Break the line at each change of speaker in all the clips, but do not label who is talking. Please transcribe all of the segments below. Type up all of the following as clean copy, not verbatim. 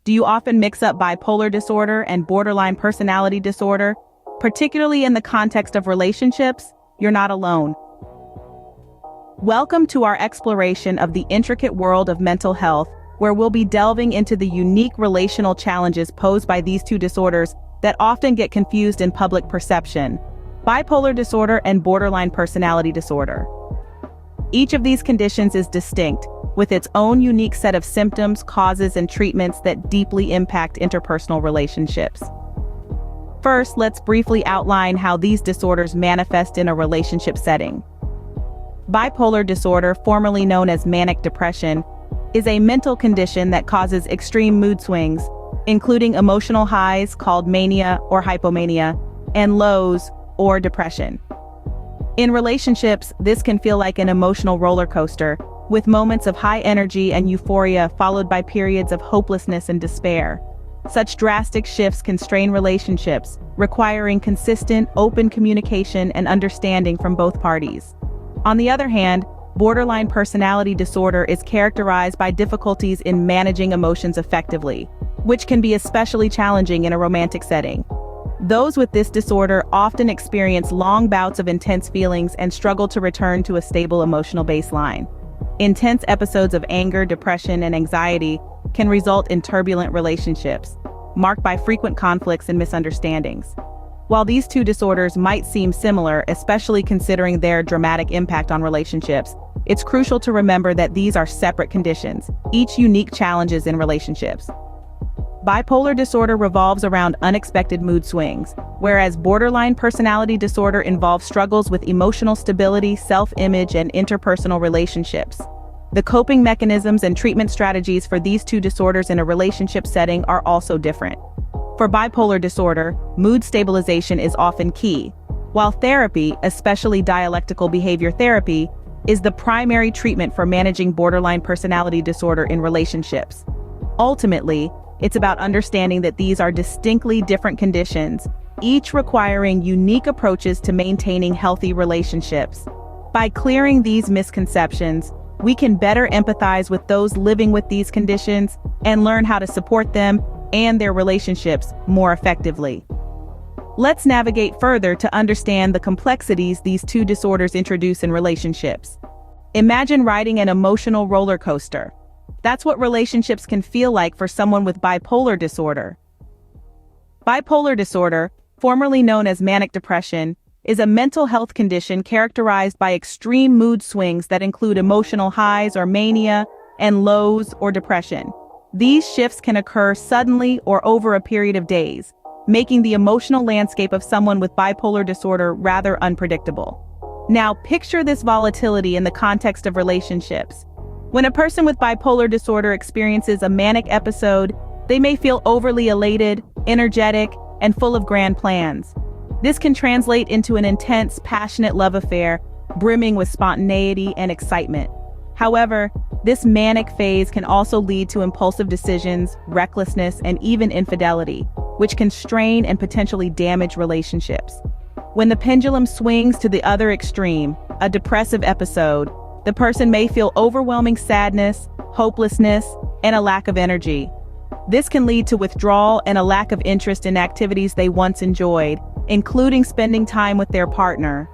Do you often mix up bipolar disorder and borderline personality disorder? Particularly in the context of relationships, you're not alone. Welcome to our exploration of the intricate world of mental health, where we'll be delving into the unique relational challenges posed by these two disorders that often get confused in public perception: bipolar disorder and borderline personality disorder. Each of these conditions is distinct, with its own unique set of symptoms, causes, and treatments that deeply impact interpersonal relationships. First, let's briefly outline how these disorders manifest in a relationship setting. Bipolar disorder, formerly known as manic depression, is a mental condition that causes extreme mood swings, including emotional highs called mania or hypomania, and lows or depression. In relationships, this can feel like an emotional roller coaster, with moments of high energy and euphoria followed by periods of hopelessness and despair. Such drastic shifts can strain relationships, requiring consistent, open communication and understanding from both parties. On the other hand, borderline personality disorder is characterized by difficulties in managing emotions effectively, which can be especially challenging in a romantic setting. Those with this disorder often experience long bouts of intense feelings and struggle to return to a stable emotional baseline. Intense episodes of anger, depression, and anxiety can result in turbulent relationships, marked by frequent conflicts and misunderstandings. While these two disorders might seem similar, especially considering their dramatic impact on relationships, it's crucial to remember that these are separate conditions, each unique challenges in relationships. Bipolar disorder revolves around unexpected mood swings, whereas borderline personality disorder involves struggles with emotional stability, self-image, and interpersonal relationships. The coping mechanisms and treatment strategies for these two disorders in a relationship setting are also different. For bipolar disorder, mood stabilization is often key, while therapy, especially dialectical behavior therapy, is the primary treatment for managing borderline personality disorder in relationships. Ultimately, it's about understanding that these are distinctly different conditions, each requiring unique approaches to maintaining healthy relationships. By clearing these misconceptions, we can better empathize with those living with these conditions and learn how to support them and their relationships more effectively. Let's navigate further to understand the complexities these two disorders introduce in relationships. Imagine riding an emotional roller coaster. That's what relationships can feel like for someone with bipolar disorder. Bipolar disorder, formerly known as manic depression, is a mental health condition characterized by extreme mood swings that include emotional highs or mania and lows or depression. These shifts can occur suddenly or over a period of days, making the emotional landscape of someone with bipolar disorder rather unpredictable. Now, picture this volatility in the context of relationships. When a person with bipolar disorder experiences a manic episode, they may feel overly elated, energetic, and full of grand plans. This can translate into an intense, passionate love affair, brimming with spontaneity and excitement. However, this manic phase can also lead to impulsive decisions, recklessness, and even infidelity, which can strain and potentially damage relationships. When the pendulum swings to the other extreme, a depressive episode, the person may feel overwhelming sadness, hopelessness, and a lack of energy. This can lead to withdrawal and a lack of interest in activities they once enjoyed, including spending time with their partner.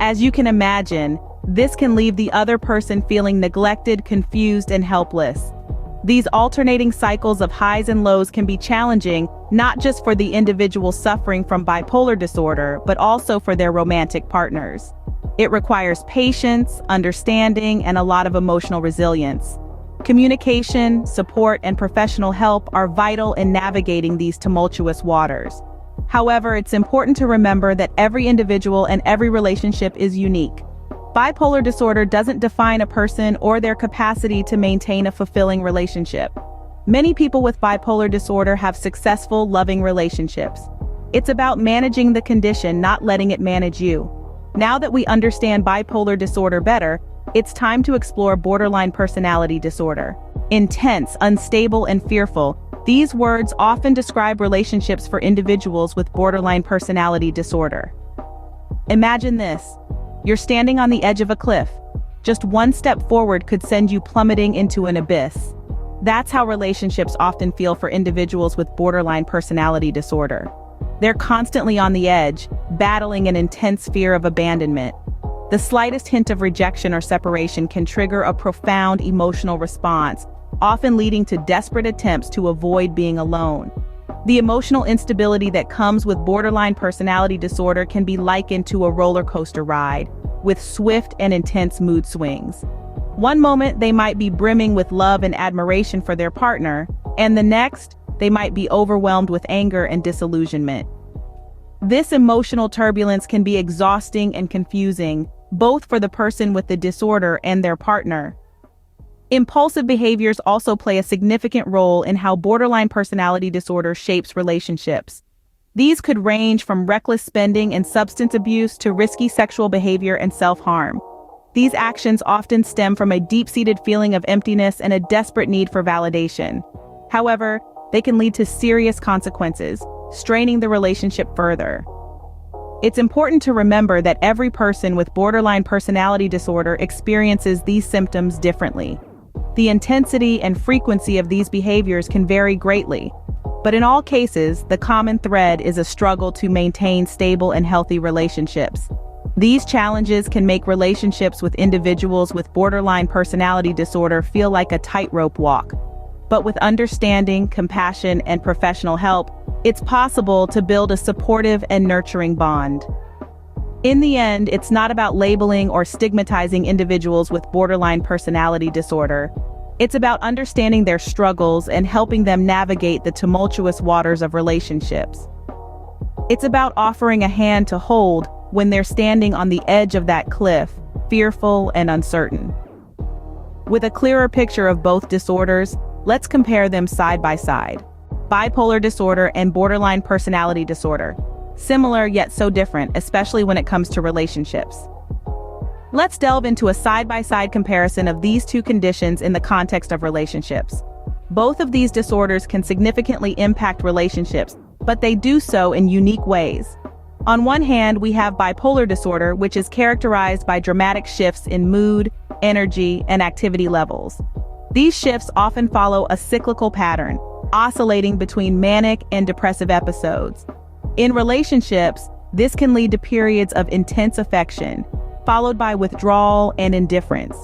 As you can imagine, this can leave the other person feeling neglected, confused, and helpless. These alternating cycles of highs and lows can be challenging, not just for the individual suffering from bipolar disorder, but also for their romantic partners. It requires patience, understanding, and a lot of emotional resilience. Communication, support, and professional help are vital in navigating these tumultuous waters. However, it's important to remember that every individual and every relationship is unique. Bipolar disorder doesn't define a person or their capacity to maintain a fulfilling relationship. Many people with bipolar disorder have successful, loving relationships. It's about managing the condition, not letting it manage you. Now that we understand bipolar disorder better, it's time to explore borderline personality disorder. Intense, unstable, and fearful, these words often describe relationships for individuals with borderline personality disorder. Imagine this. You're standing on the edge of a cliff. Just one step forward could send you plummeting into an abyss. That's how relationships often feel for individuals with borderline personality disorder. They're constantly on the edge, battling an intense fear of abandonment. The slightest hint of rejection or separation can trigger a profound emotional response, often leading to desperate attempts to avoid being alone. The emotional instability that comes with borderline personality disorder can be likened to a roller coaster ride, with swift and intense mood swings. One moment they might be brimming with love and admiration for their partner, and the next, they might be overwhelmed with anger and disillusionment. This emotional turbulence can be exhausting and confusing, both for the person with the disorder and their partner. Impulsive behaviors also play a significant role in how borderline personality disorder shapes relationships. These could range from reckless spending and substance abuse to risky sexual behavior and self-harm. These actions often stem from a deep-seated feeling of emptiness and a desperate need for validation. However, they can lead to serious consequences, straining the relationship further. It's important to remember that every person with borderline personality disorder experiences these symptoms differently. The intensity and frequency of these behaviors can vary greatly, but in all cases, the common thread is a struggle to maintain stable and healthy relationships. These challenges can make relationships with individuals with borderline personality disorder feel like a tightrope walk. But with understanding, compassion, and professional help, it's possible to build a supportive and nurturing bond. In the end, it's not about labeling or stigmatizing individuals with borderline personality disorder. It's about understanding their struggles and helping them navigate the tumultuous waters of relationships. It's about offering a hand to hold when they're standing on the edge of that cliff, fearful and uncertain. With a clearer picture of both disorders, let's compare them side by side. Bipolar disorder and borderline personality disorder. Similar yet so different, especially when it comes to relationships. Let's delve into a side-by-side comparison of these two conditions in the context of relationships. Both of these disorders can significantly impact relationships, but they do so in unique ways. On one hand, we have bipolar disorder, which is characterized by dramatic shifts in mood, energy, and activity levels. These shifts often follow a cyclical pattern, oscillating between manic and depressive episodes. In relationships, this can lead to periods of intense affection, followed by withdrawal and indifference.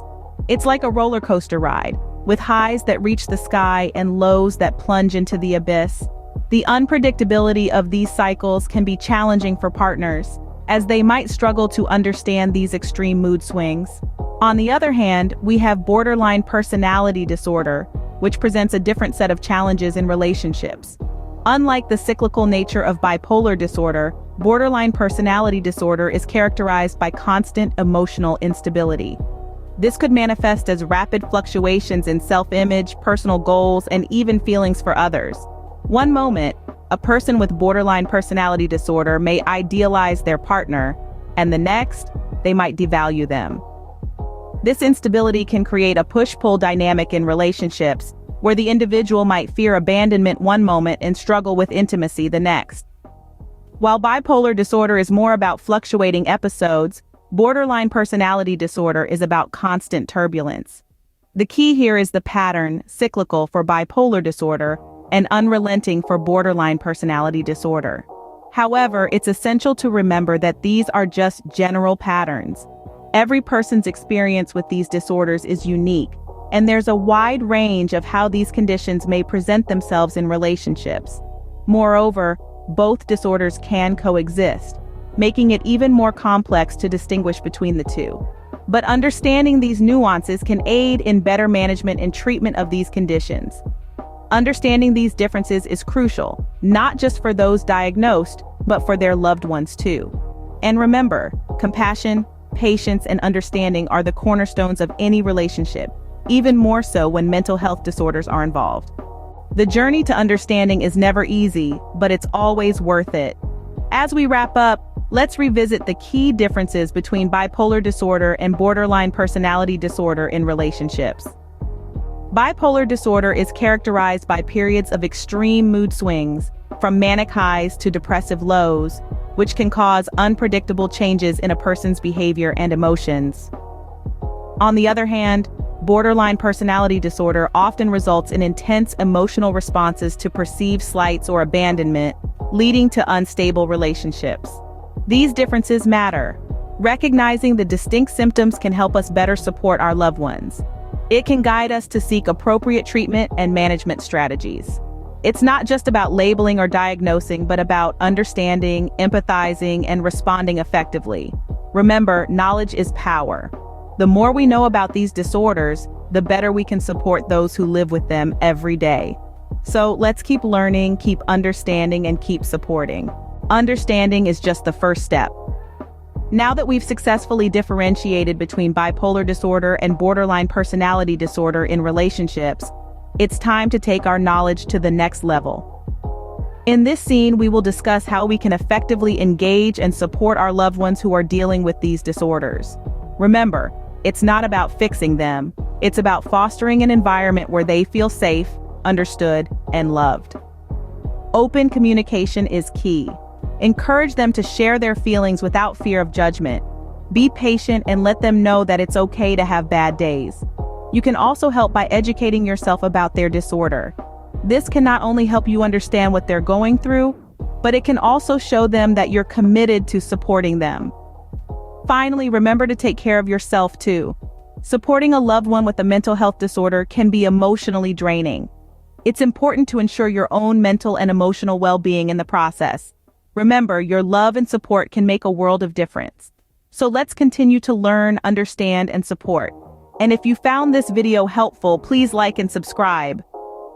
It's like a roller coaster ride, with highs that reach the sky and lows that plunge into the abyss. The unpredictability of these cycles can be challenging for partners, as they might struggle to understand these extreme mood swings. On the other hand, we have borderline personality disorder, which presents a different set of challenges in relationships. Unlike the cyclical nature of bipolar disorder, borderline personality disorder is characterized by constant emotional instability. This could manifest as rapid fluctuations in self-image, personal goals, and even feelings for others. One moment, a person with borderline personality disorder may idealize their partner, and the next, they might devalue them. This instability can create a push-pull dynamic in relationships, where the individual might fear abandonment one moment and struggle with intimacy the next. While bipolar disorder is more about fluctuating episodes, borderline personality disorder is about constant turbulence. The key here is the pattern, cyclical for bipolar disorder, and unrelenting for borderline personality disorder. However, it's essential to remember that these are just general patterns. Every person's experience with these disorders is unique, and there's a wide range of how these conditions may present themselves in relationships. Moreover, both disorders can coexist, making it even more complex to distinguish between the two. But understanding these nuances can aid in better management and treatment of these conditions. Understanding these differences is crucial, not just for those diagnosed, but for their loved ones too. And remember, compassion, patience, and understanding are the cornerstones of any relationship, even more so when mental health disorders are involved. The journey to understanding is never easy, but it's always worth it. As we wrap up, let's revisit the key differences between bipolar disorder and borderline personality disorder in relationships. Bipolar disorder is characterized by periods of extreme mood swings, from manic highs to depressive lows, which can cause unpredictable changes in a person's behavior and emotions. On the other hand, Borderline personality disorder often results in intense emotional responses to perceived slights or abandonment, leading to unstable relationships. These differences matter. Recognizing the distinct symptoms can help us better support our loved ones. It can guide us to seek appropriate treatment and management strategies. It's not just about labeling or diagnosing, but about understanding, empathizing, and responding effectively. Remember, knowledge is power. The more we know about these disorders, the better we can support those who live with them every day. So let's keep learning, keep understanding, and keep supporting. Understanding is just the first step. Now that we've successfully differentiated between bipolar disorder and borderline personality disorder in relationships, it's time to take our knowledge to the next level. In this scene, we will discuss how we can effectively engage and support our loved ones who are dealing with these disorders. Remember, it's not about fixing them. It's about fostering an environment where they feel safe, understood, and loved. Open communication is key. Encourage them to share their feelings without fear of judgment. Be patient and let them know that it's okay to have bad days. You can also help by educating yourself about their disorder. This can not only help you understand what they're going through, but it can also show them that you're committed to supporting them. Finally, remember to take care of yourself too. Supporting a loved one with a mental health disorder can be emotionally draining. It's important to ensure your own mental and emotional well-being in the process. Remember, your love and support can make a world of difference. So let's continue to learn, understand, and support. And if you found this video helpful, please like and subscribe.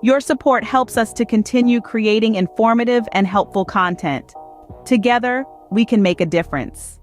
Your support helps us to continue creating informative and helpful content. Together, we can make a difference.